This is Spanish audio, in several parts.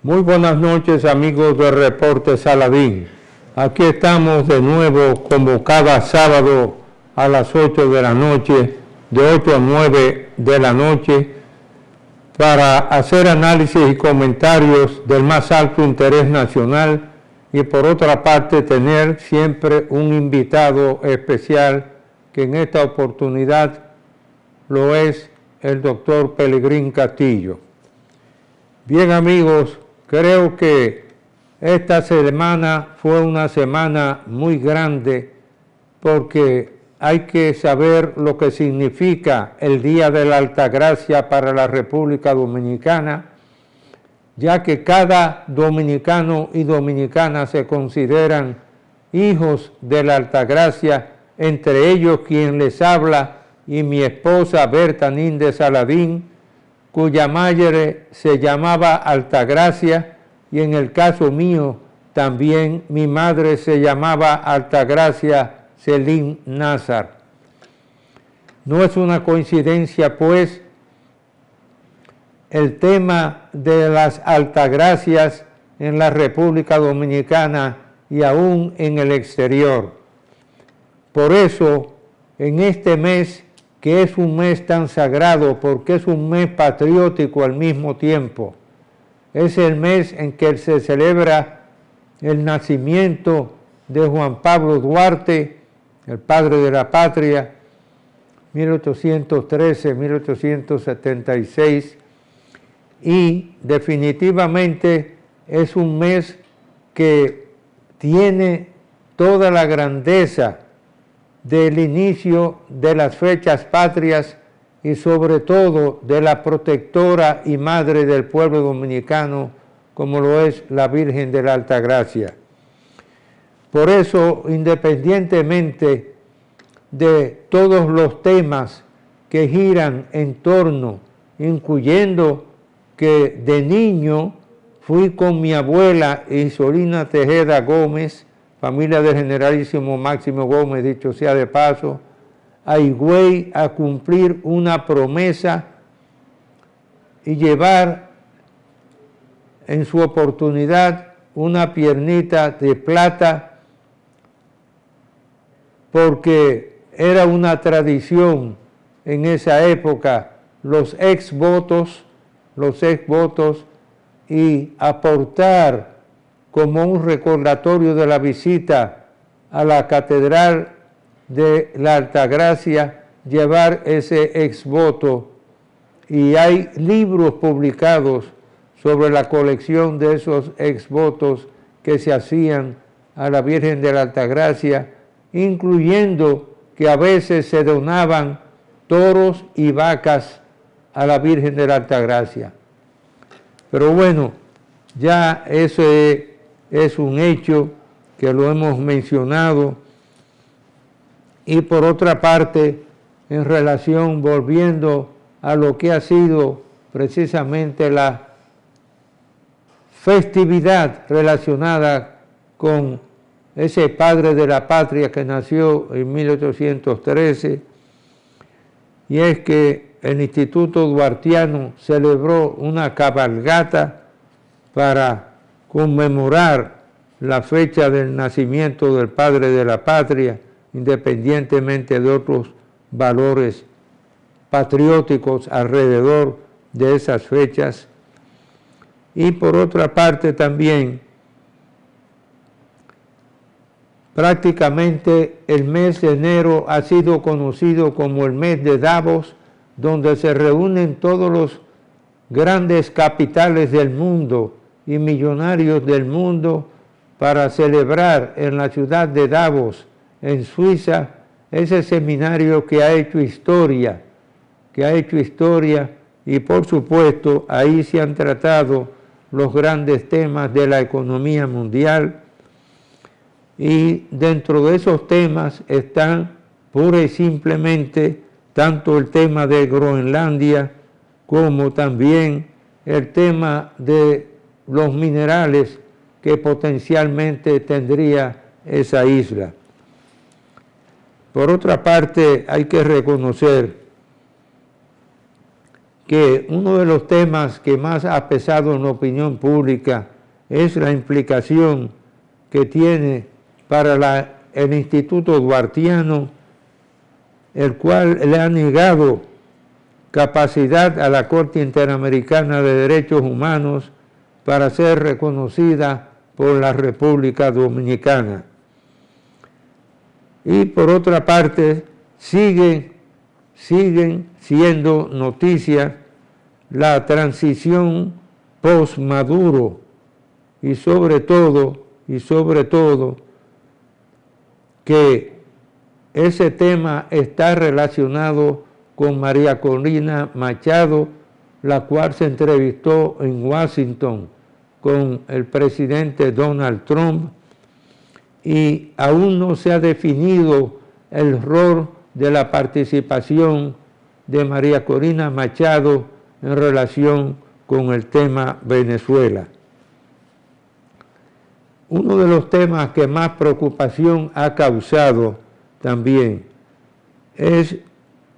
Muy buenas noches, amigos de Reporte Saladín. Aquí estamos de nuevo, como cada sábado a las 8 de la noche, de 8 a 9 de la noche, para hacer análisis y comentarios del más alto interés nacional y, por otra parte, tener siempre un invitado especial, que en esta oportunidad lo es el doctor Pelegrín Castillo. Bien, amigos, creo que esta semana fue una semana muy grande, porque hay que saber lo que significa el Día de la Altagracia para la República Dominicana, ya que cada dominicano y dominicana se consideran hijos de la Altagracia, entre ellos quien les habla y mi esposa Berta Níndez Saladín, cuya madre se llamaba Altagracia, y en el caso mío también mi madre se llamaba Altagracia Selim Nazar. No es una coincidencia, pues, el tema de las altagracias en la República Dominicana y aún en el exterior. Por eso, en este mes, que es un mes tan sagrado, porque es un mes patriótico al mismo tiempo, es el mes en que se celebra el nacimiento de Juan Pablo Duarte, el padre de la patria, 1813-1876, y definitivamente es un mes que tiene toda la grandeza del inicio de las fechas patrias y sobre todo de la protectora y madre del pueblo dominicano, como lo es la Virgen de la Altagracia. Por eso, independientemente de todos los temas que giran en torno, incluyendo que de niño fui con mi abuela Isolina Tejeda Gómez, familia del generalísimo Máximo Gómez, dicho sea de paso, a Higüey a cumplir una promesa y llevar en su oportunidad una piernita de plata, porque era una tradición en esa época los exvotos y aportar como un recordatorio de la visita a la Catedral de la Altagracia, llevar ese exvoto. Y hay libros publicados sobre la colección de esos exvotos que se hacían a la Virgen de la Altagracia, incluyendo que a veces se donaban toros y vacas a la Virgen de la Altagracia. Pero bueno, ya eso es un hecho que lo hemos mencionado. Y por otra parte, en relación, volviendo a lo que ha sido precisamente la festividad relacionada con ese padre de la patria que nació en 1813, y es que el Instituto Duartiano celebró una cabalgata para conmemorar la fecha del nacimiento del padre de la patria, independientemente de otros valores patrióticos alrededor de esas fechas. Y por otra parte también, prácticamente el mes de enero ha sido conocido como el mes de Davos, donde se reúnen todos los grandes capitales del mundo y millonarios del mundo para celebrar en la ciudad de Davos, en Suiza, ese seminario que ha hecho historia, y por supuesto ahí se han tratado los grandes temas de la economía mundial, y dentro de esos temas están pura y simplemente tanto el tema de Groenlandia como también el tema de los minerales que potencialmente tendría esa isla. Por otra parte, hay que reconocer que uno de los temas que más ha pesado en la opinión pública es la implicación que tiene para el Instituto Duartiano, el cual le ha negado capacidad a la Corte Interamericana de Derechos Humanos para ser reconocida por la República Dominicana. Y por otra parte, siguen siendo noticias la transición post-Maduro y sobre todo que ese tema está relacionado con María Corina Machado, la cual se entrevistó en Washington con el presidente Donald Trump, y aún no se ha definido el rol de la participación de María Corina Machado en relación con el tema Venezuela. Uno de los temas que más preocupación ha causado también es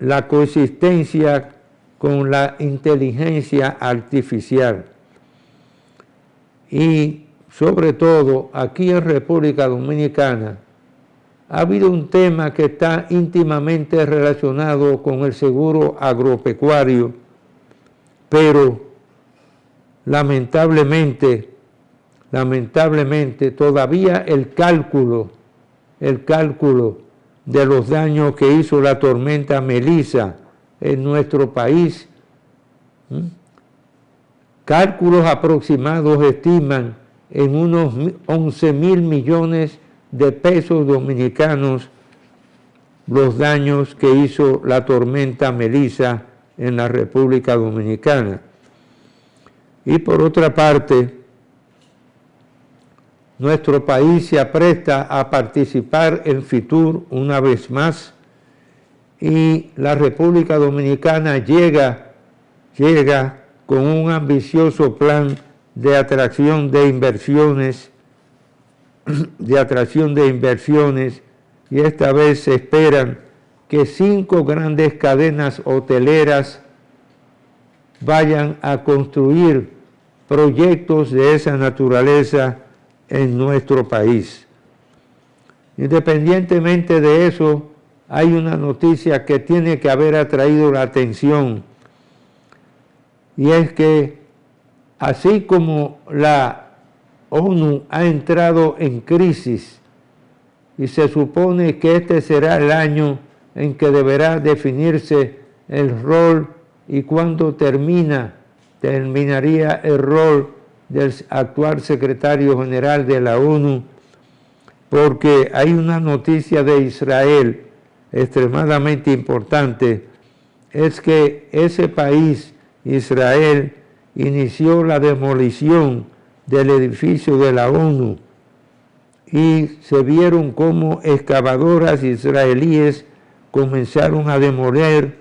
la coexistencia con la inteligencia artificial. Y sobre todo aquí en República Dominicana ha habido un tema que está íntimamente relacionado con el seguro agropecuario, pero lamentablemente todavía el cálculo de los daños que hizo la tormenta Melissa en nuestro país, cálculos aproximados estiman en unos 11.000 millones de pesos dominicanos los daños que hizo la tormenta Melissa en la República Dominicana. Y por otra parte, nuestro país se apresta a participar en FITUR una vez más, y la República Dominicana llega con un ambicioso plan de atracción de inversiones, y esta vez se esperan que 5 grandes cadenas hoteleras vayan a construir proyectos de esa naturaleza en nuestro país. Independientemente de eso, hay una noticia que tiene que haber atraído la atención, y es que así como la ONU ha entrado en crisis y se supone que este será el año en que deberá definirse el rol y cuándo terminaría el rol del actual secretario general de la ONU, porque hay una noticia de Israel extremadamente importante, es que ese país, Israel, inició la demolición del edificio de la ONU, y se vieron cómo excavadoras israelíes comenzaron a demoler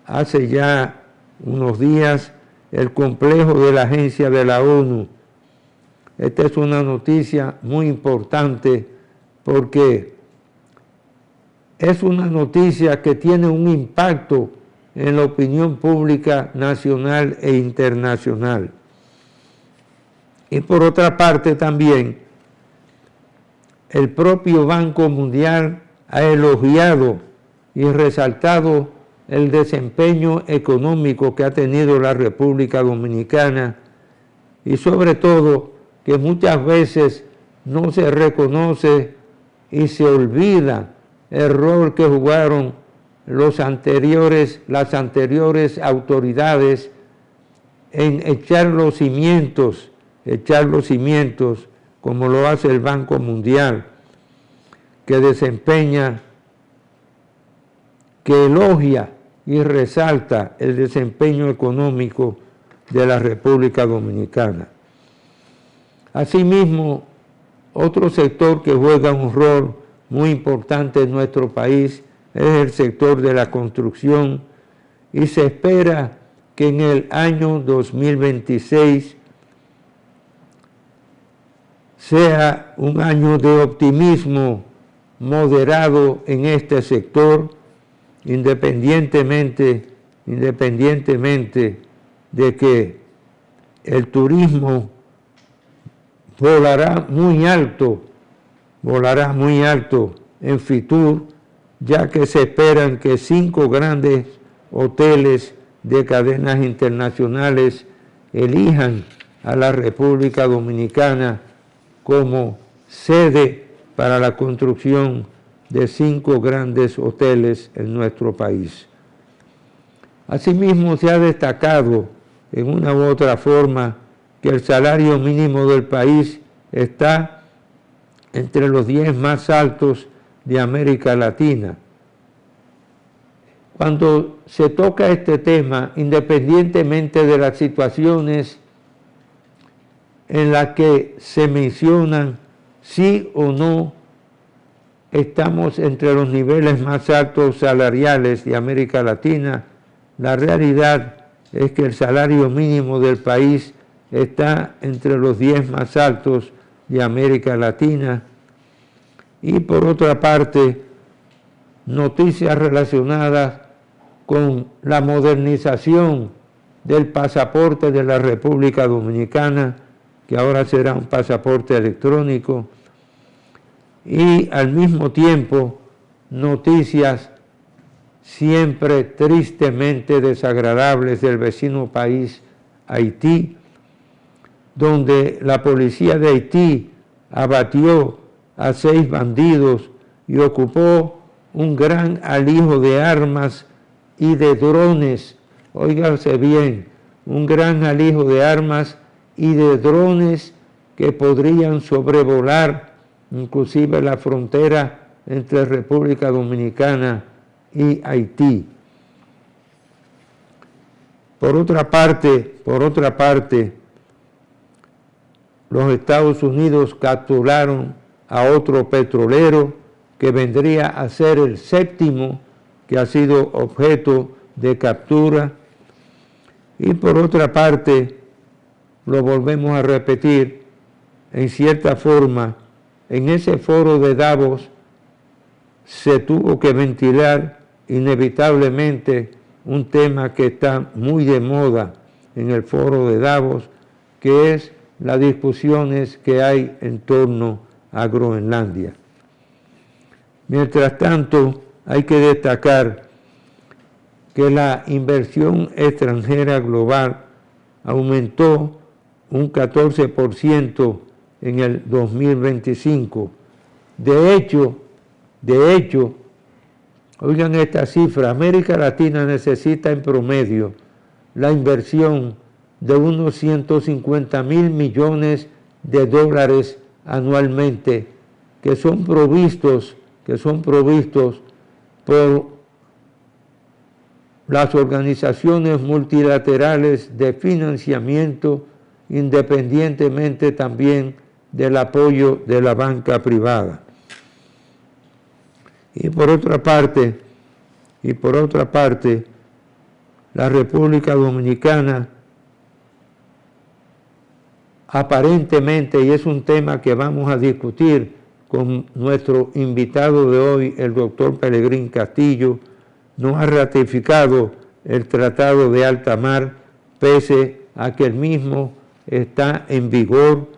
hace ya unos días el complejo de la agencia de la ONU. Esta es una noticia muy importante porque es una noticia que tiene un impacto en la opinión pública nacional e internacional. Y por otra parte también, el propio Banco Mundial ha elogiado y resaltado el desempeño económico que ha tenido la República Dominicana, y sobre todo que muchas veces no se reconoce y se olvida el rol que jugaron las anteriores autoridades en echar los cimientos, como lo hace el Banco Mundial, que elogia y resalta el desempeño económico de la República Dominicana. Asimismo, otro sector que juega un rol muy importante en nuestro país es el sector de la construcción, y se espera que en el año 2026 sea un año de optimismo moderado en este sector, independientemente independientemente de que el turismo volará muy alto en Fitur, ya que se esperan que 5 grandes hoteles de cadenas internacionales elijan a la República Dominicana como sede para la construcción de 5 grandes hoteles en nuestro país. Asimismo, se ha destacado en una u otra forma que el salario mínimo del país está entre los 10 más altos de América Latina. Cuando se toca este tema, independientemente de las situaciones en las que se mencionan sí o no estamos entre los niveles más altos salariales de América Latina, la realidad es que el salario mínimo del país está entre los 10 más altos de América Latina. Y por otra parte, noticias relacionadas con la modernización del pasaporte de la República Dominicana, que ahora será un pasaporte electrónico, y al mismo tiempo noticias siempre tristemente desagradables del vecino país Haití, donde la policía de Haití abatió a 6 bandidos y ocupó un gran alijo de armas y de drones. Óigase bien, un gran alijo de armas y de drones que podrían sobrevolar inclusive la frontera entre República Dominicana y Haití. Por otra parte, los Estados Unidos capturaron a otro petrolero que vendría a ser el 7º que ha sido objeto de captura. Y por otra parte, lo volvemos a repetir, en cierta forma, en ese foro de Davos se tuvo que ventilar inevitablemente un tema que está muy de moda en el foro de Davos, que es las discusiones que hay en torno a Groenlandia. Mientras tanto, hay que destacar que la inversión extranjera global aumentó un 14% en el 2025. De hecho, oigan esta cifra, América Latina necesita en promedio la inversión de unos 150.000 millones de dólares anualmente, que son provistos por las organizaciones multilaterales de financiamiento, independientemente también del apoyo de la banca privada. Y por otra parte, la República Dominicana aparentemente, y es un tema que vamos a discutir con nuestro invitado de hoy, el doctor Pelegrín Castillo, no ha ratificado el Tratado de Alta Mar, pese a que el mismo está en vigor,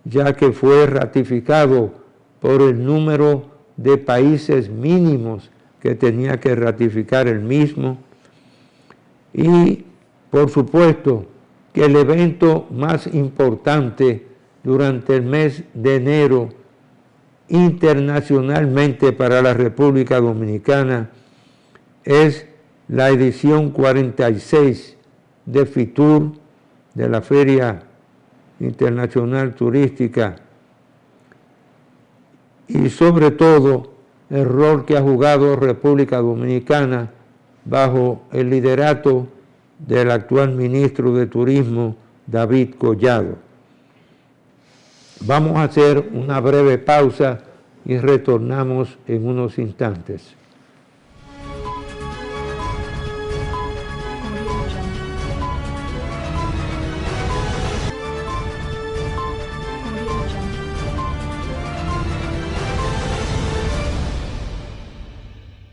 ya que fue ratificado por el número de países mínimos que tenía que ratificar el mismo. Y, por supuesto, que el evento más importante durante el mes de enero internacionalmente para la República Dominicana es la edición 46 de Fitur, de la Feria Internacional Turística, y sobre todo el rol que ha jugado República Dominicana bajo el liderato del actual ministro de Turismo, David Collado. Vamos a hacer una breve pausa y retornamos en unos instantes.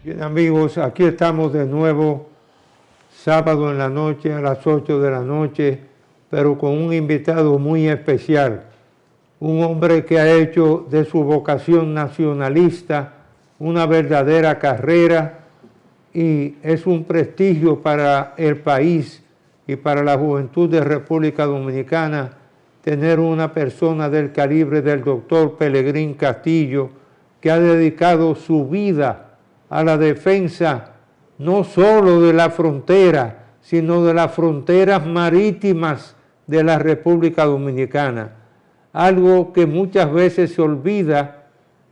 Bien, amigos, aquí estamos de nuevo sábado en la noche a las 8 de la noche, pero con un invitado muy especial, un hombre que ha hecho de su vocación nacionalista una verdadera carrera y es un prestigio para el país y para la juventud de República Dominicana tener una persona del calibre del doctor Pelegrín Castillo, que ha dedicado su vida a la defensa no solo de la frontera, sino de las fronteras marítimas de la República Dominicana. Algo que muchas veces se olvida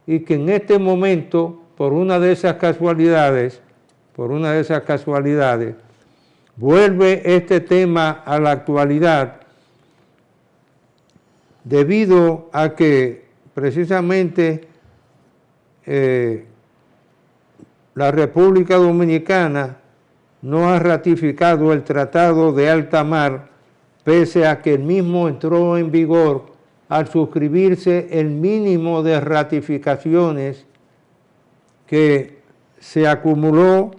y que en este momento, por una de esas casualidades, vuelve este tema a la actualidad debido a que precisamente la República Dominicana no ha ratificado el Tratado de Alta Mar, pese a que el mismo entró en vigor al suscribirse el mínimo de ratificaciones que se acumuló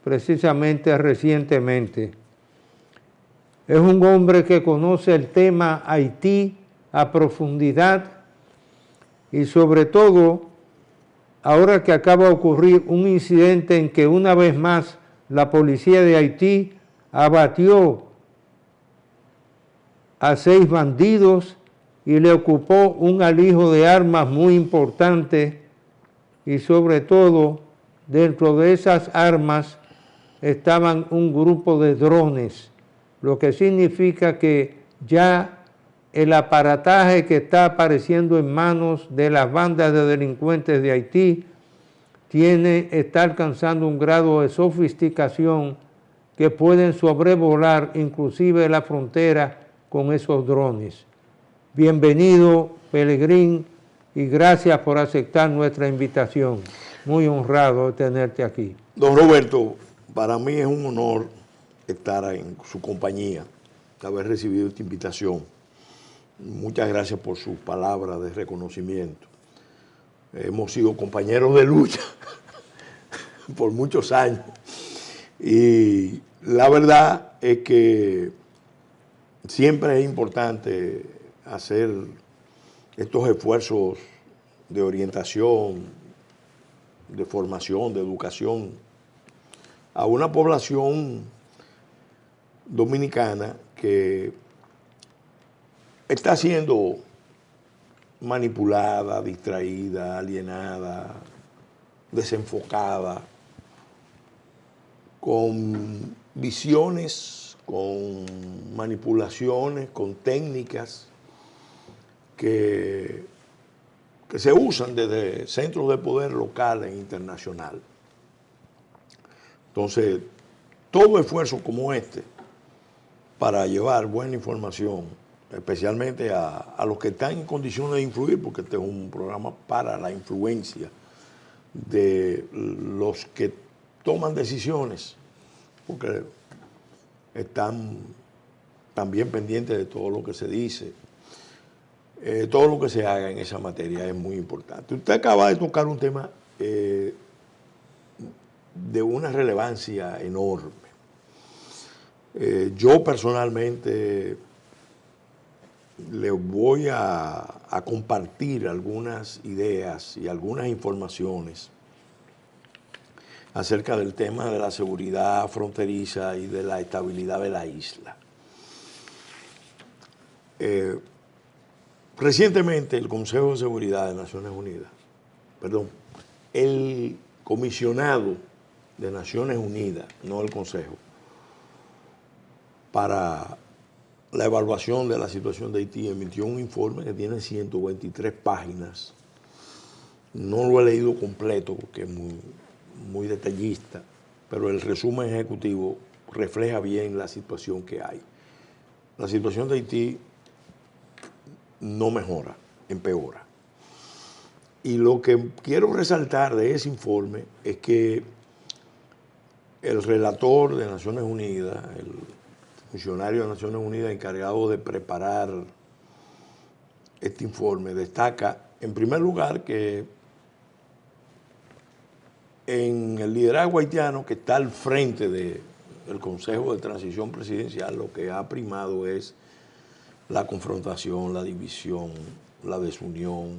precisamente recientemente. Es un hombre que conoce el tema Haití a profundidad y sobre todo ahora que acaba de ocurrir un incidente en que una vez más la policía de Haití abatió a 6 bandidos y le ocupó un alijo de armas muy importante y sobre todo dentro de esas armas estaban un grupo de drones, lo que significa que ya el aparataje que está apareciendo en manos de las bandas de delincuentes de Haití está alcanzando un grado de sofisticación que pueden sobrevolar inclusive la frontera con esos drones. Bienvenido, Pelegrín, y gracias por aceptar nuestra invitación. Muy honrado de tenerte aquí. Don Roberto, para mí es un honor estar en su compañía, haber recibido esta invitación. Muchas gracias por sus palabras de reconocimiento. Hemos sido compañeros de lucha por muchos años y la verdad es que siempre es importante hacer estos esfuerzos de orientación, de formación, de educación a una población dominicana que está siendo manipulada, distraída, alienada, desenfocada, con visiones, con manipulaciones, con técnicas que se usan desde centros de poder local e internacional. Entonces, todo esfuerzo como este para llevar buena información, especialmente a los que están en condiciones de influir, porque este es un programa para la influencia de los que toman decisiones, porque están también pendientes de todo lo que se dice, todo lo que se haga en esa materia es muy importante. Usted acaba de tocar un tema de una relevancia enorme. Yo personalmente le voy a compartir algunas ideas y algunas informaciones acerca del tema de la seguridad fronteriza y de la estabilidad de la isla. Recientemente el Consejo de Seguridad de Naciones Unidas, el comisionado de Naciones Unidas, no el Consejo, para la evaluación de la situación de Haití, emitió un informe que tiene 123 páginas. No lo he leído completo porque es muy detallista, pero el resumen ejecutivo refleja bien la situación que hay. La situación de Haití no mejora, empeora. Y lo que quiero resaltar de ese informe es que el relator de Naciones Unidas, el funcionario de Naciones Unidas encargado de preparar este informe, destaca en primer lugar que en el liderazgo haitiano que está al frente del Consejo de Transición Presidencial, lo que ha primado es la confrontación, la división, la desunión,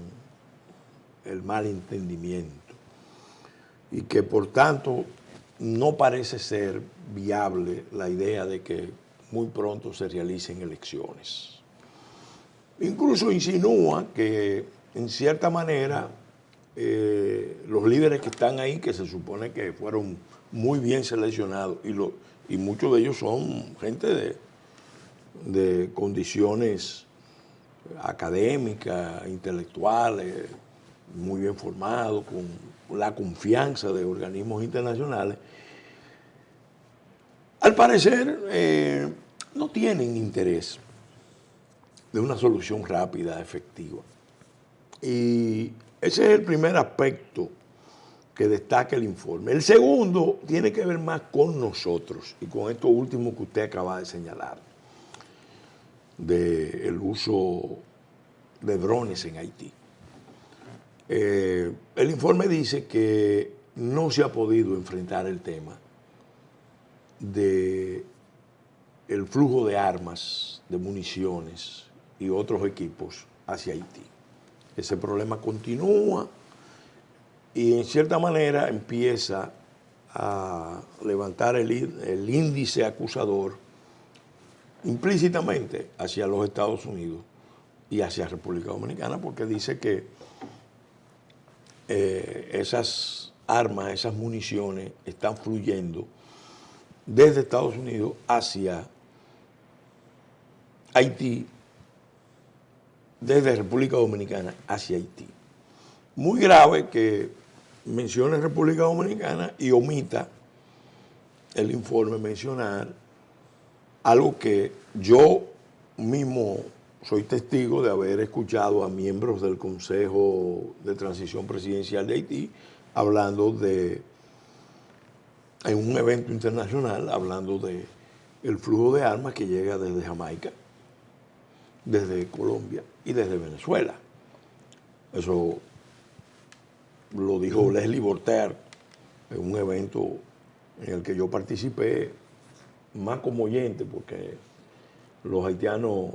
el malentendimiento. Y que por tanto no parece ser viable la idea de que muy pronto se realicen elecciones. Incluso insinúa que en cierta manera los líderes que están ahí, que se supone que fueron muy bien seleccionados, y muchos de ellos son gente de condiciones académicas, intelectuales, muy bien formados, con la confianza de organismos internacionales, al parecer no tienen interés de una solución rápida, efectiva. Y ese es el primer aspecto que destaca el informe. El segundo tiene que ver más con nosotros y con esto último que usted acaba de señalar, del uso de drones en Haití. El informe dice que no se ha podido enfrentar el tema del flujo de armas, de municiones y otros equipos hacia Haití. Ese problema continúa y en cierta manera empieza a levantar el índice acusador implícitamente hacia los Estados Unidos y hacia República Dominicana, porque dice que esas armas, esas municiones están fluyendo desde Estados Unidos hacia Haití, desde República Dominicana hacia Haití. Muy grave que mencione República Dominicana y omita el informe mencionar algo que yo mismo soy testigo de haber escuchado a miembros del Consejo de Transición Presidencial de Haití hablando en un evento internacional, hablando de el flujo de armas que llega desde Jamaica, desde Colombia y desde Venezuela. Eso lo dijo Leslie Voltaire en un evento en el que yo participé, más como oyente, porque los haitianos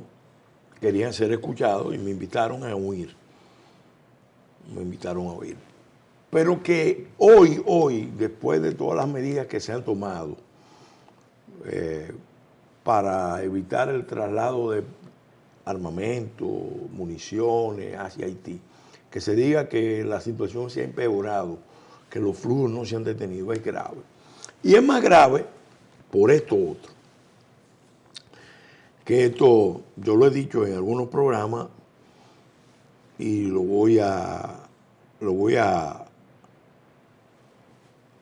querían ser escuchados y me invitaron a oír. Pero que hoy, después de todas las medidas que se han tomado para evitar el traslado de armamento, municiones hacia Haití, que se diga que la situación se ha empeorado, que los flujos no se han detenido, es grave. Y es más grave por esto otro, que esto yo lo he dicho en algunos programas y lo voy a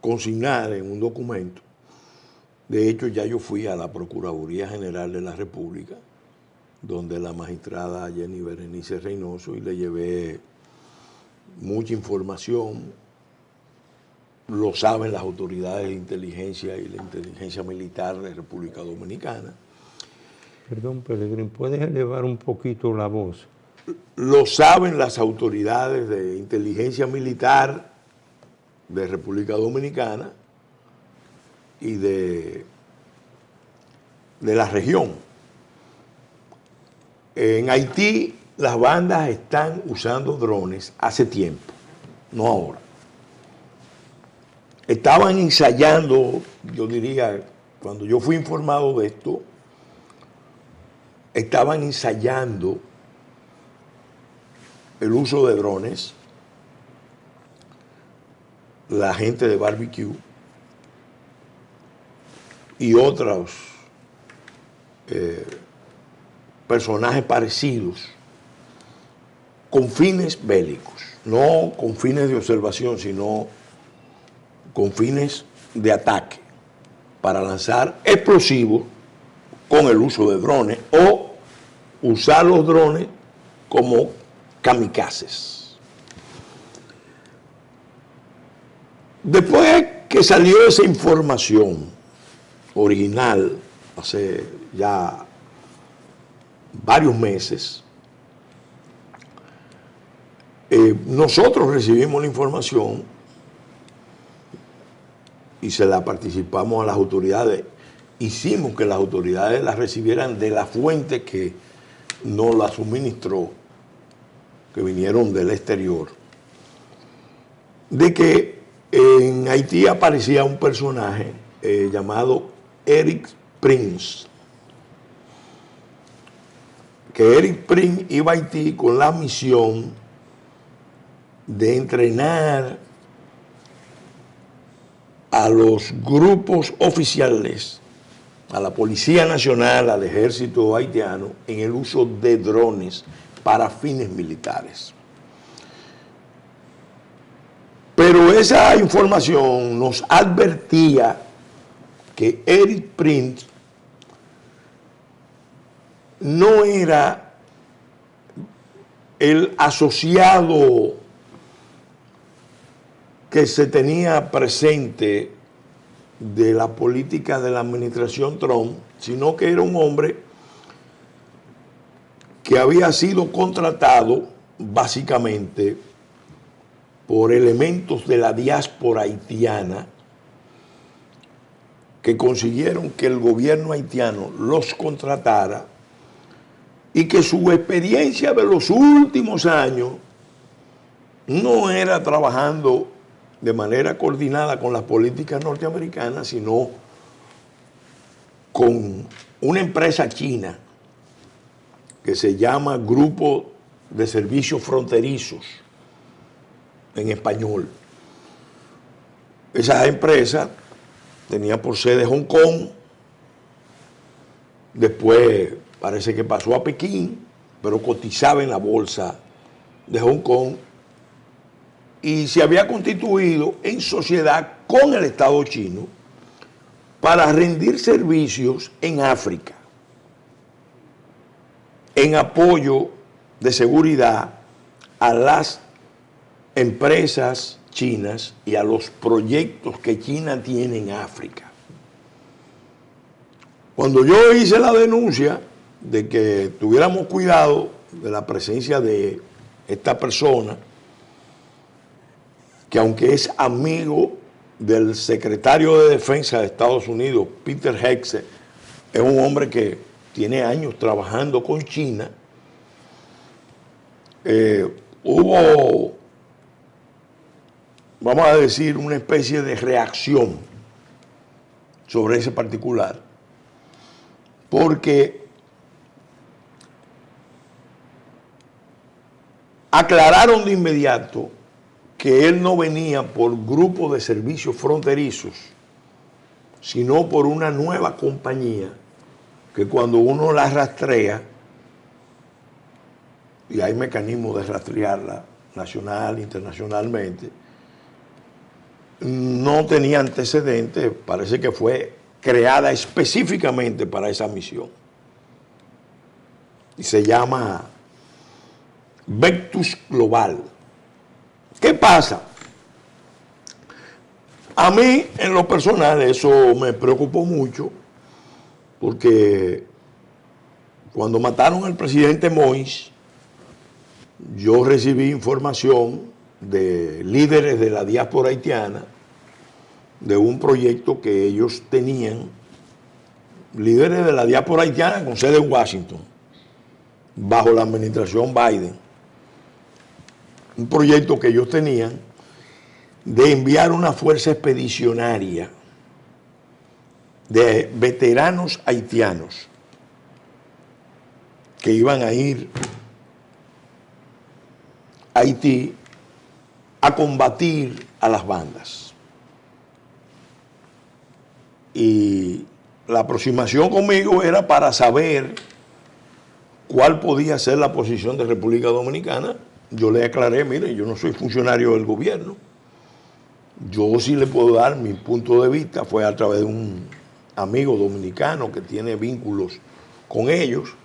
consignar en un documento. De hecho, ya yo fui a la Procuraduría General de la República, donde la magistrada Jenny Berenice Reynoso, y le llevé mucha información. Lo saben las autoridades de inteligencia y la inteligencia militar de República Dominicana. Perdón, Pelegrín, ¿puedes elevar un poquito la voz? Lo saben las autoridades de inteligencia militar de República Dominicana y de la región. En Haití las bandas están usando drones hace tiempo, no ahora. Estaban ensayando, yo diría, cuando yo fui informado de esto, estaban ensayando el uso de drones, la gente de Barbecue y otros personajes parecidos con fines bélicos, no con fines de observación, sino con fines de ataque, para lanzar explosivos con el uso de drones o usar los drones como kamikazes. Después que salió esa información original, hace ya varios meses, nosotros recibimos la información y se la participamos a las autoridades. Hicimos que las autoridades la recibieran de la fuente que nos la suministró, que vinieron del exterior, de que en Haití aparecía un personaje llamado Eric Prince, que Eric Prince iba a Haití con la misión de entrenar a los grupos oficiales, a la Policía Nacional, al Ejército haitiano, en el uso de drones para fines militares. Pero esa información nos advertía que Eric Prince no era el asociado que se tenía presente de la política de la administración Trump, sino que era un hombre que había sido contratado básicamente por elementos de la diáspora haitiana que consiguieron que el gobierno haitiano los contratara y que su experiencia de los últimos años no era trabajando de manera coordinada con las políticas norteamericanas, sino con una empresa china que se llama Grupo de Servicios Fronterizos, en español. Esa empresa tenía por sede Hong Kong, después parece que pasó a Pekín, pero cotizaba en la bolsa de Hong Kong y se había constituido en sociedad con el Estado chino para rendir servicios en África, en apoyo de seguridad a las empresas chinas y a los proyectos que China tiene en África. Cuando yo hice la denuncia de que tuviéramos cuidado de la presencia de esta persona, que aunque es amigo del secretario de Defensa de Estados Unidos, Peter Hegseth, es un hombre que tiene años trabajando con China, hubo, vamos a decir, una especie de reacción sobre ese particular, porque aclararon de inmediato que él no venía por grupo de servicios fronterizos, sino por una nueva compañía que cuando uno la rastrea, y hay mecanismos de rastrearla nacional, internacionalmente, no tenía antecedentes, parece que fue creada específicamente para esa misión. Y se llama Vectus Global. ¿Qué pasa? A mí, en lo personal, eso me preocupó mucho, porque cuando mataron al presidente Moïse, yo recibí información de líderes de la diáspora haitiana de un proyecto que ellos tenían, líderes de la diáspora haitiana con sede en Washington, bajo la administración Biden. Un proyecto que ellos tenían de enviar una fuerza expedicionaria de veteranos haitianos que iban a ir a Haití a combatir a las bandas. Y la aproximación conmigo era para saber cuál podía ser la posición de República Dominicana. Yo le aclaré, mire, yo no soy funcionario del gobierno. Yo sí le puedo dar mi punto de vista, fue a través de un amigo dominicano que tiene vínculos con ellos.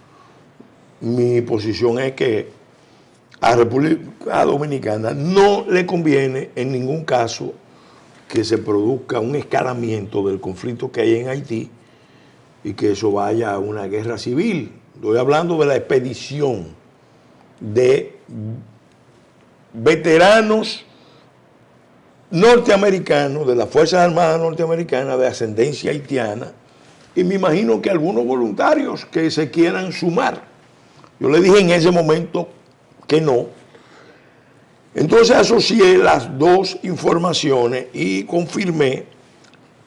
Mi posición es que a República Dominicana no le conviene en ningún caso que se produzca un escalamiento del conflicto que hay en Haití y que eso vaya a una guerra civil. Estoy hablando de la expedición de veteranos norteamericanos, de las Fuerzas Armadas norteamericanas de ascendencia haitiana, y me imagino que algunos voluntarios que se quieran sumar. Yo le dije en ese momento que no. Entonces asocié las dos informaciones y confirmé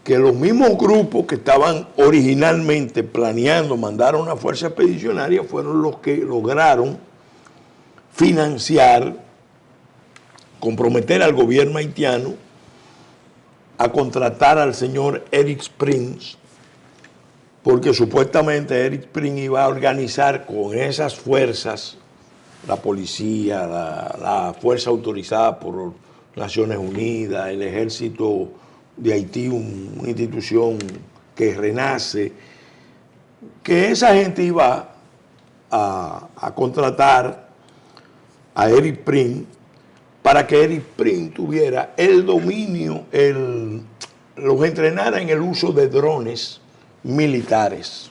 que los mismos grupos que estaban originalmente planeando mandar a una fuerza expedicionaria fueron los que lograron financiar, comprometer al gobierno haitiano a contratar al señor Eric Springs, porque supuestamente Eric Springs iba a organizar con esas fuerzas, la policía, la fuerza autorizada por Naciones Unidas, el ejército de Haití, una institución que renace, que esa gente iba a contratar a Eric Springs para que Eric Springs tuviera el dominio, los entrenara en el uso de drones militares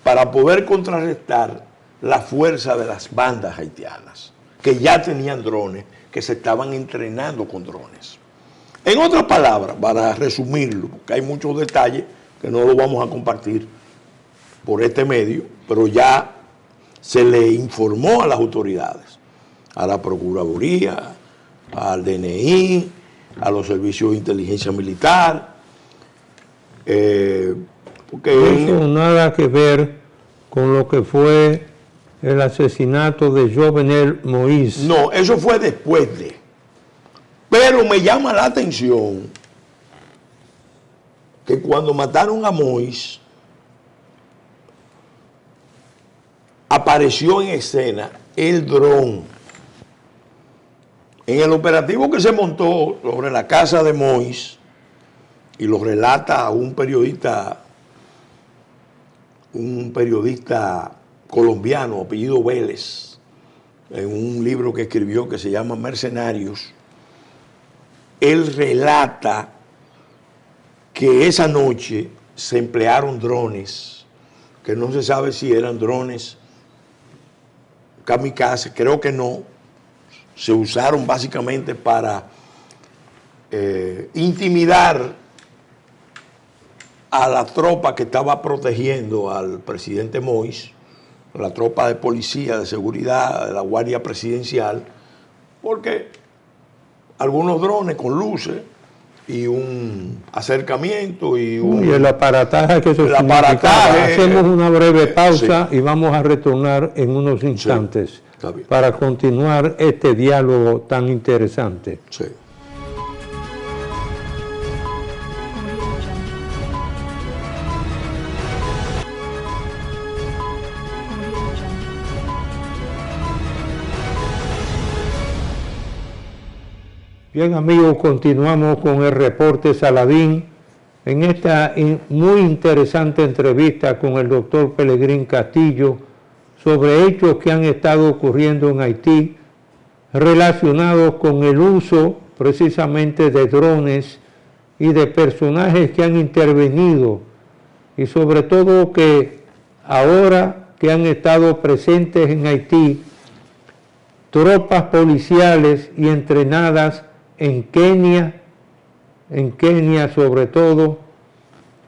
para poder contrarrestar la fuerza de las bandas haitianas, que ya tenían drones, que se estaban entrenando con drones. En otras palabras, para resumirlo, porque hay muchos detalles que no los vamos a compartir por este medio, pero ya se le informó a las autoridades, a la Procuraduría, al DNI, a los servicios de inteligencia militar, porque eso nada que ver con lo que fue el asesinato de Jovenel Moïse. No, eso fue después de. Pero me llama la atención que cuando mataron a Moïse, apareció en escena el dron. En el operativo que se montó sobre la casa de Moïse, y lo relata un periodista colombiano, apellido Vélez, en un libro que escribió que se llama Mercenarios, él relata que esa noche se emplearon drones, que no se sabe si eran drones kamikaze, creo que no, se usaron básicamente para intimidar a la tropa que estaba protegiendo al presidente Moïse, la tropa de policía, de seguridad, de la Guardia Presidencial, porque algunos drones con luces y un acercamiento y el aparataje que eso el significaba. aparataje. Hacemos una breve pausa y vamos a retornar en unos instantes para continuar este diálogo tan interesante. Sí. Bien, amigos, continuamos con el reporte Saladín en esta muy interesante entrevista con el doctor Pelegrín Castillo sobre hechos que han estado ocurriendo en Haití relacionados con el uso precisamente de drones y de personajes que han intervenido, y sobre todo que ahora que han estado presentes en Haití tropas policiales y entrenadas en Kenia sobre todo,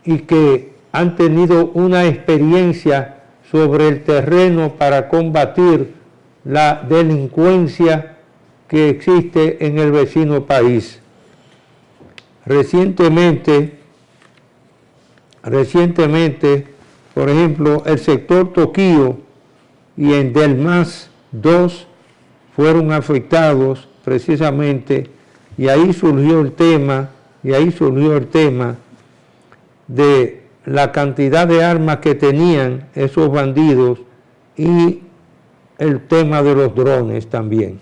y que han tenido una experiencia sobre el terreno para combatir la delincuencia que existe en el vecino país. Recientemente, por ejemplo, el sector Toquío y en Delmas 2 fueron afectados precisamente, y ahí surgió el tema de la cantidad de armas que tenían esos bandidos y el tema de los drones también.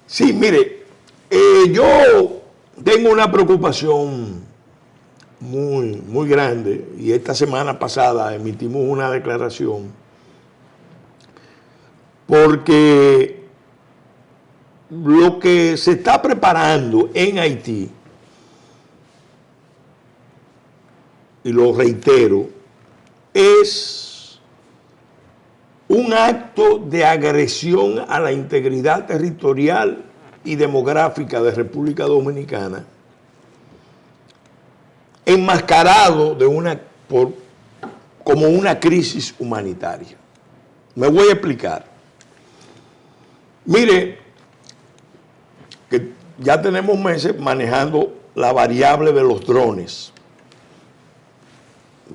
Sí, mire, yo tengo una preocupación muy grande, y esta semana pasada emitimos una declaración porque lo que se está preparando en Haití, y lo reitero, es un acto de agresión a la integridad territorial y demográfica de República Dominicana, enmascarado como una crisis humanitaria. Me voy a explicar. Mire, que ya tenemos meses manejando la variable de los drones.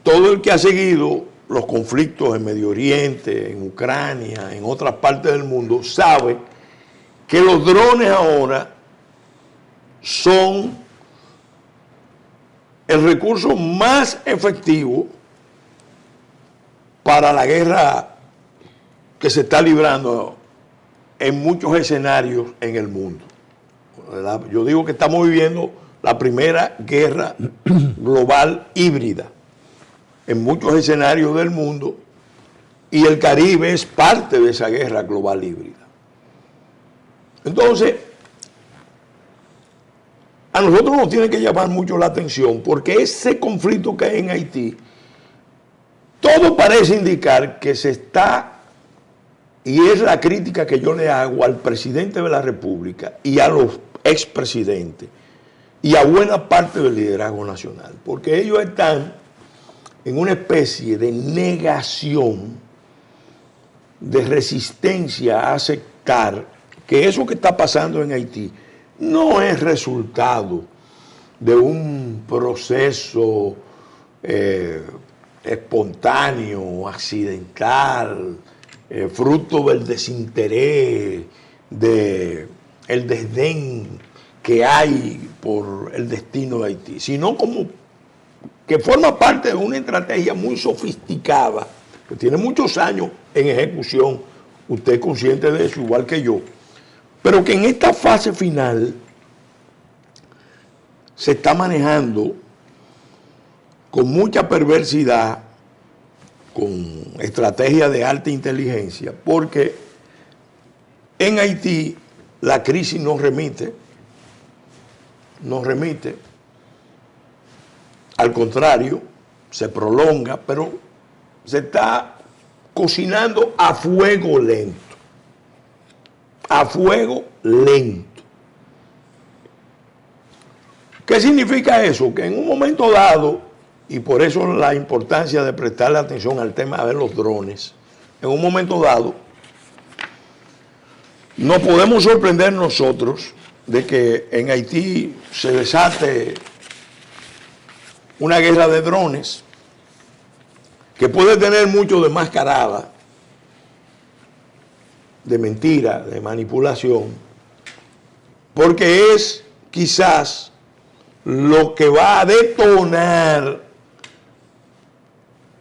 Todo el que ha seguido los conflictos en Medio Oriente, en Ucrania, en otras partes del mundo, sabe que los drones ahora son el recurso más efectivo para la guerra que se está librando en muchos escenarios en el mundo. ¿Verdad? Yo digo que estamos viviendo la primera guerra global híbrida en muchos escenarios del mundo, y el Caribe es parte de esa guerra global híbrida. Entonces, a nosotros nos tiene que llamar mucho la atención, porque ese conflicto que hay en Haití, todo parece indicar que se está, y es la crítica que yo le hago al presidente de la República y a los expresidentes y a buena parte del liderazgo nacional, porque ellos están en una especie de negación, de resistencia a aceptar que eso que está pasando en Haití no es resultado de un proceso espontáneo, accidental, fruto del desinterés, del desdén que hay por el destino de Haití, sino como que forma parte de una estrategia muy sofisticada, que tiene muchos años en ejecución, usted es consciente de eso, igual que yo, pero que en esta fase final se está manejando con mucha perversidad, con estrategia de alta inteligencia, porque en Haití la crisis no remite, al contrario, se prolonga, pero se está cocinando a fuego lento. A fuego lento. ¿Qué significa eso? Que en un momento dado, y por eso la importancia de prestarle atención al tema de los drones, en un momento dado, no podemos sorprender nosotros de que en Haití se desate una guerra de drones que puede tener mucho de mascarada, de mentira, de manipulación, porque es quizás lo que va a detonar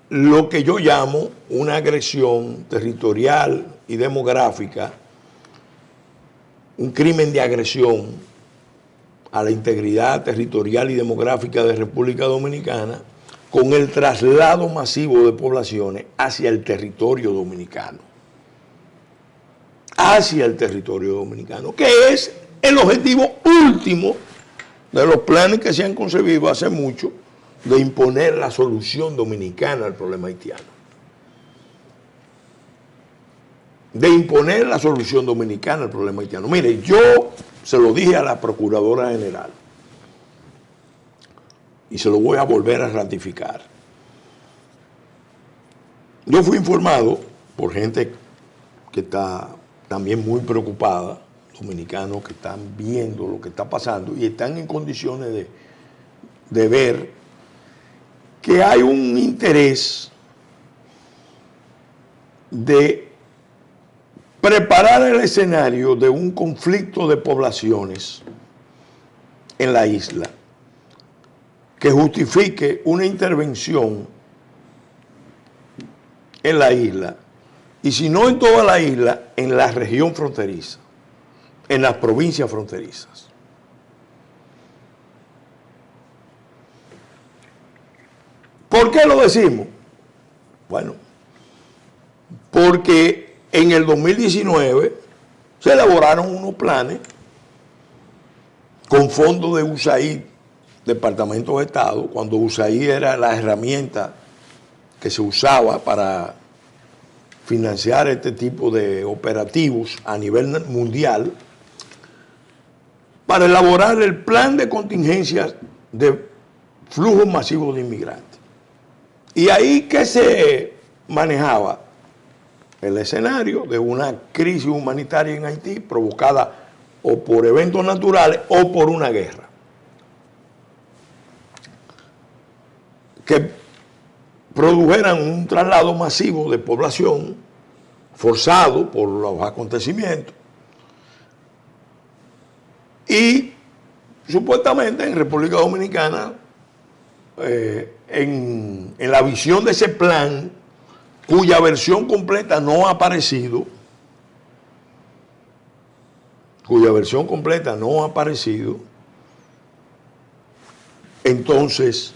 lo que yo llamo una agresión territorial y demográfica, un crimen de agresión a la integridad territorial y demográfica de República Dominicana, con el traslado masivo de poblaciones hacia el territorio dominicano. Hacia el territorio dominicano, que es el objetivo último de los planes que se han concebido hace mucho de imponer la solución dominicana al problema haitiano. De imponer la solución dominicana al problema haitiano. Mire, yo se lo dije a la Procuradora General y se lo voy a volver a ratificar. Yo fui informado por gente que está también muy preocupada, dominicanos que están viendo lo que está pasando y están en condiciones de ver que hay un interés de preparar el escenario de un conflicto de poblaciones en la isla que justifique una intervención en la isla, y si no en toda la isla, en la región fronteriza, en las provincias fronterizas. ¿Por qué lo decimos? Bueno, porque en el 2019 se elaboraron unos planes con fondos de USAID, Departamento de Estado, cuando USAID era la herramienta que se usaba para financiar este tipo de operativos a nivel mundial, para elaborar el plan de contingencias flujos masivos de inmigrantes. Y ahí que se manejaba el escenario de una crisis humanitaria en Haití provocada o por eventos naturales o por una guerra, que produjeran un traslado masivo de población forzado por los acontecimientos. Y supuestamente en República Dominicana, en la visión de ese plan, cuya versión completa no ha aparecido, entonces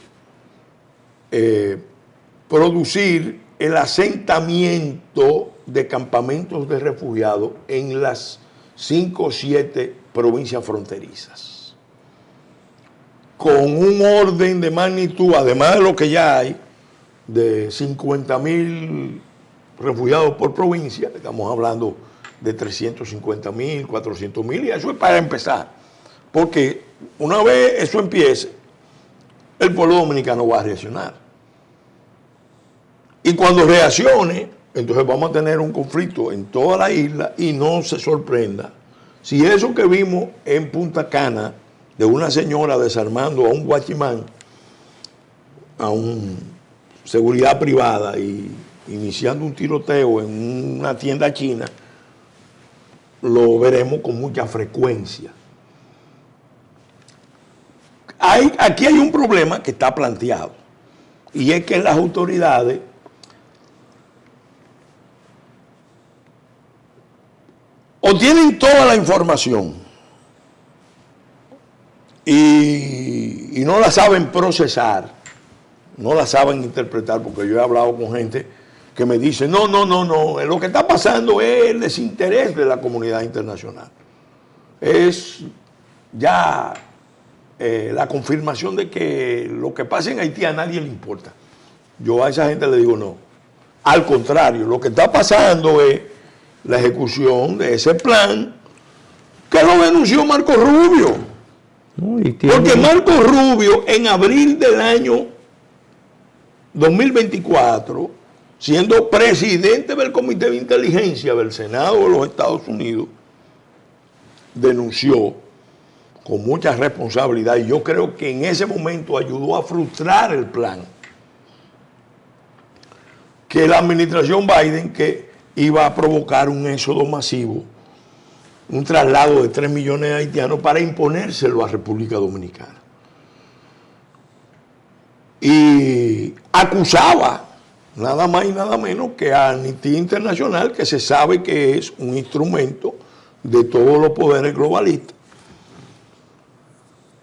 producir el asentamiento de campamentos de refugiados en las 5 o 7 provincias fronterizas, con un orden de magnitud, además de lo que ya hay, de 50.000 refugiados por provincia. Estamos hablando de 350.000, 400.000, y eso es para empezar, porque una vez eso empiece, el pueblo dominicano va a reaccionar. Y cuando reaccione, entonces vamos a tener un conflicto en toda la isla, y no se sorprenda si eso que vimos en Punta Cana, de una señora desarmando a un guachimán, a un seguridad privada, y iniciando un tiroteo en una tienda china, lo veremos con mucha frecuencia. Aquí hay un problema que está planteado, y es que las autoridades o tienen toda la información y no la saben procesar, no la saben interpretar, porque yo he hablado con gente que me dice, no, lo que está pasando es el desinterés de la comunidad internacional. Es ya la confirmación de que lo que pasa en Haití a nadie le importa. Yo a esa gente le digo no. Al contrario, lo que está pasando es la ejecución de ese plan que lo denunció Marco Rubio. Porque Marco Rubio, en abril del año 2024, siendo presidente del Comité de Inteligencia del Senado de los Estados Unidos, denunció con mucha responsabilidad, y yo creo que en ese momento ayudó a frustrar el plan, que la administración Biden, que iba a provocar un éxodo masivo, un traslado de 3 millones de haitianos para imponérselo a República Dominicana. Y acusaba nada más y nada menos que a Amnistía Internacional, que se sabe que es un instrumento de todos los poderes globalistas,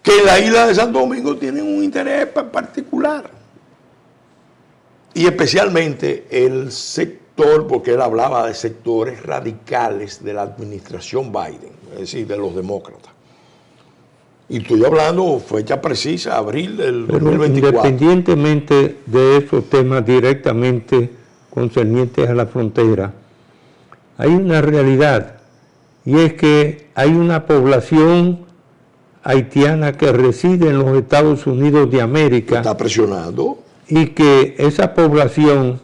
que la isla de Santo Domingo tiene un interés particular. Y especialmente el sector, porque él hablaba de sectores radicales de la administración Biden, es decir, de los demócratas. Y estoy hablando fecha precisa, abril del 2024. Independientemente de esos temas directamente concernientes a la frontera, hay una realidad, y es que hay una población haitiana que reside en los Estados Unidos de América. Está presionando. Y que esa población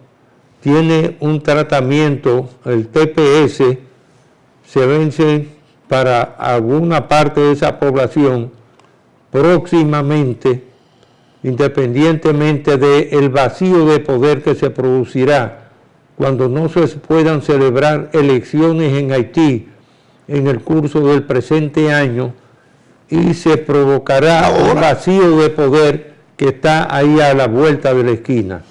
tiene un tratamiento, el TPS, se vence para alguna parte de esa población próximamente, independientemente del vacío de poder que se producirá cuando no se puedan celebrar elecciones en Haití en el curso del presente año, y se provocará un vacío de poder que está ahí a la vuelta de la esquina.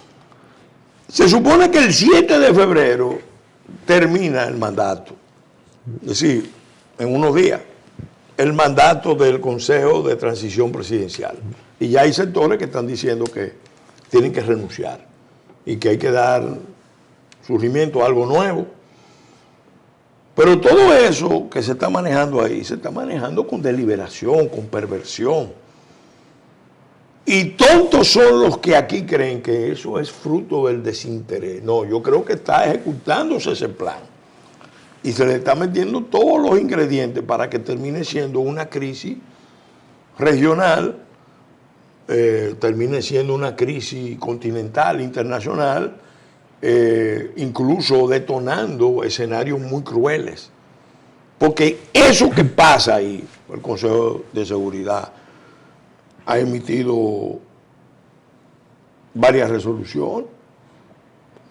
Se supone que el 7 de febrero termina el mandato, es decir, en unos días, el mandato del Consejo de Transición Presidencial. Y ya hay sectores que están diciendo que tienen que renunciar y que hay que dar surgimiento a algo nuevo. Pero todo eso que se está manejando ahí, se está manejando con deliberación, con perversión. Y tontos son los que aquí creen que eso es fruto del desinterés. No, yo creo que está ejecutándose ese plan. Y se le está metiendo todos los ingredientes para que termine siendo una crisis regional termine siendo una crisis continental, internacional, incluso detonando escenarios muy crueles. Porque eso que pasa ahí, el Consejo de Seguridad ha emitido varias resoluciones.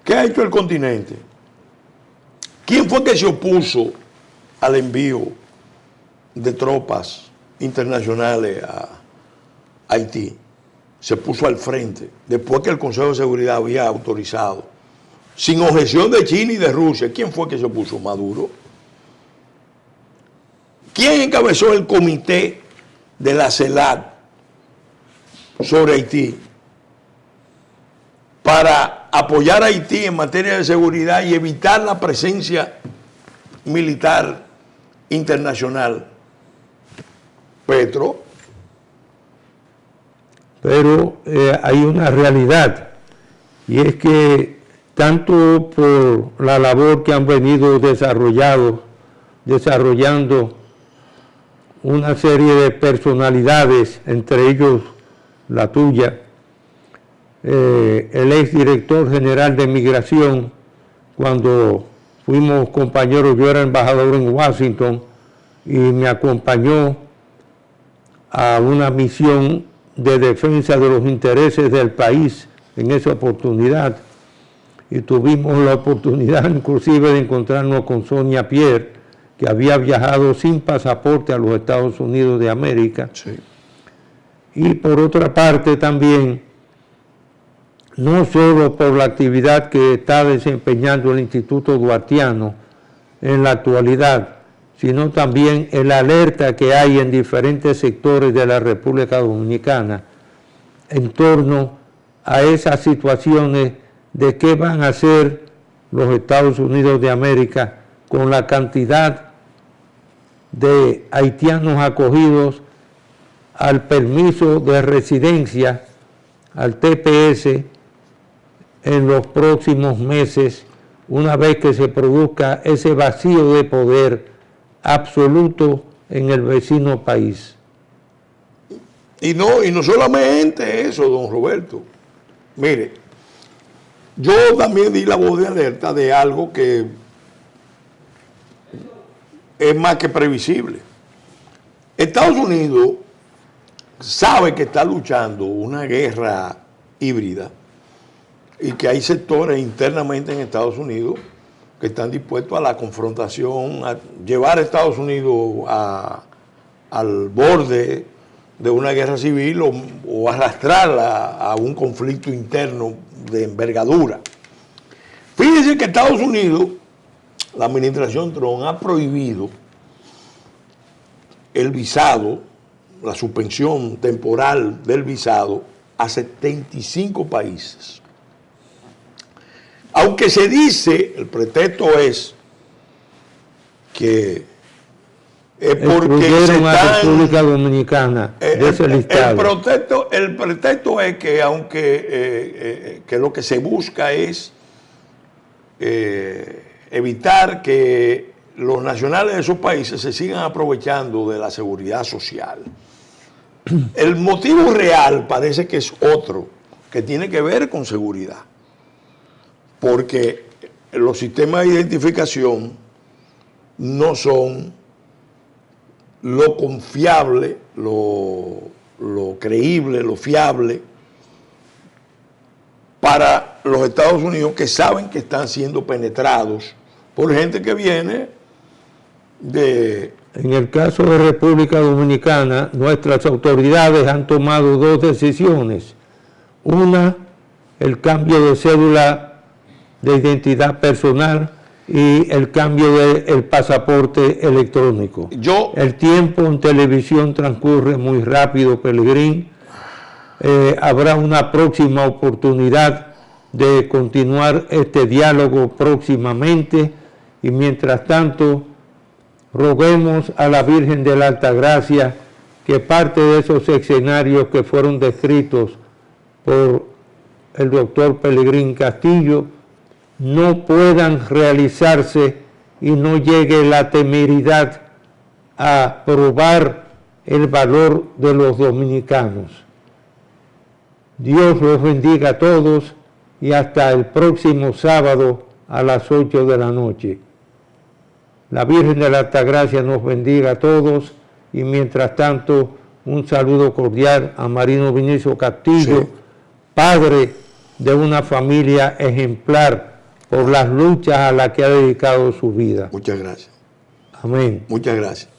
¿Qué ha hecho el continente? ¿Quién fue que se opuso al envío de tropas internacionales a Haití? Se puso al frente, después que el Consejo de Seguridad había autorizado, sin objeción de China y de Rusia. ¿Quién fue que se opuso? Maduro. ¿Quién encabezó el comité de la CELAC sobre Haití para apoyar a Haití en materia de seguridad y evitar la presencia militar internacional? Petro. Pero hay una realidad, y es que tanto por la labor que han venido desarrollando una serie de personalidades, entre ellos la tuya, el exdirector general de Migración, cuando fuimos compañeros, yo era embajador en Washington y me acompañó a una misión de defensa de los intereses del país en esa oportunidad, y tuvimos la oportunidad inclusive de encontrarnos con Sonia Pierre, que había viajado sin pasaporte a los Estados Unidos de América. Sí. Y por otra parte también, no solo por la actividad que está desempeñando el Instituto Duartiano en la actualidad, sino también el alerta que hay en diferentes sectores de la República Dominicana en torno a esas situaciones de qué van a hacer los Estados Unidos de América con la cantidad de haitianos acogidos al permiso de residencia, al TPS, en los próximos meses, una vez que se produzca ese vacío de poder absoluto en el vecino país. Y no solamente eso, don Roberto. Mire, yo también di la voz de alerta de algo que es más que previsible. Estados Unidos sabe que está luchando una guerra híbrida y que hay sectores internamente en Estados Unidos que están dispuestos a la confrontación, a llevar a Estados Unidos al borde de una guerra civil o arrastrarla a un conflicto interno de envergadura. Fíjense que Estados Unidos, la administración Trump, ha prohibido el visado, la suspensión temporal del visado a 75 países. Aunque se dice, el pretexto es que es porque se están, a República Dominicana de ese listado. El pretexto es que aunque que lo que se busca es evitar que los nacionales de esos países se sigan aprovechando de la seguridad social. El motivo real parece que es otro, que tiene que ver con seguridad. Porque los sistemas de identificación no son lo confiable, lo creíble, lo fiable para los Estados Unidos, que saben que están siendo penetrados por gente que viene de... En el caso de República Dominicana, nuestras autoridades han tomado dos decisiones. Una, el cambio de cédula de identidad personal y el cambio del pasaporte electrónico. El tiempo en televisión transcurre muy rápido, Pelegrín. Habrá una próxima oportunidad de continuar este diálogo próximamente, y mientras tanto roguemos a la Virgen de la Altagracia que parte de esos escenarios que fueron descritos por el doctor Pelegrín Castillo no puedan realizarse y no llegue la temeridad a probar el valor de los dominicanos. Dios los bendiga a todos y hasta el próximo sábado a las 8 de la noche. La Virgen de la Altagracia nos bendiga a todos y mientras tanto un saludo cordial a Marino Vinicio Castillo, Sí. padre de una familia ejemplar por las luchas a las que ha dedicado su vida. Muchas gracias. Amén. Muchas gracias.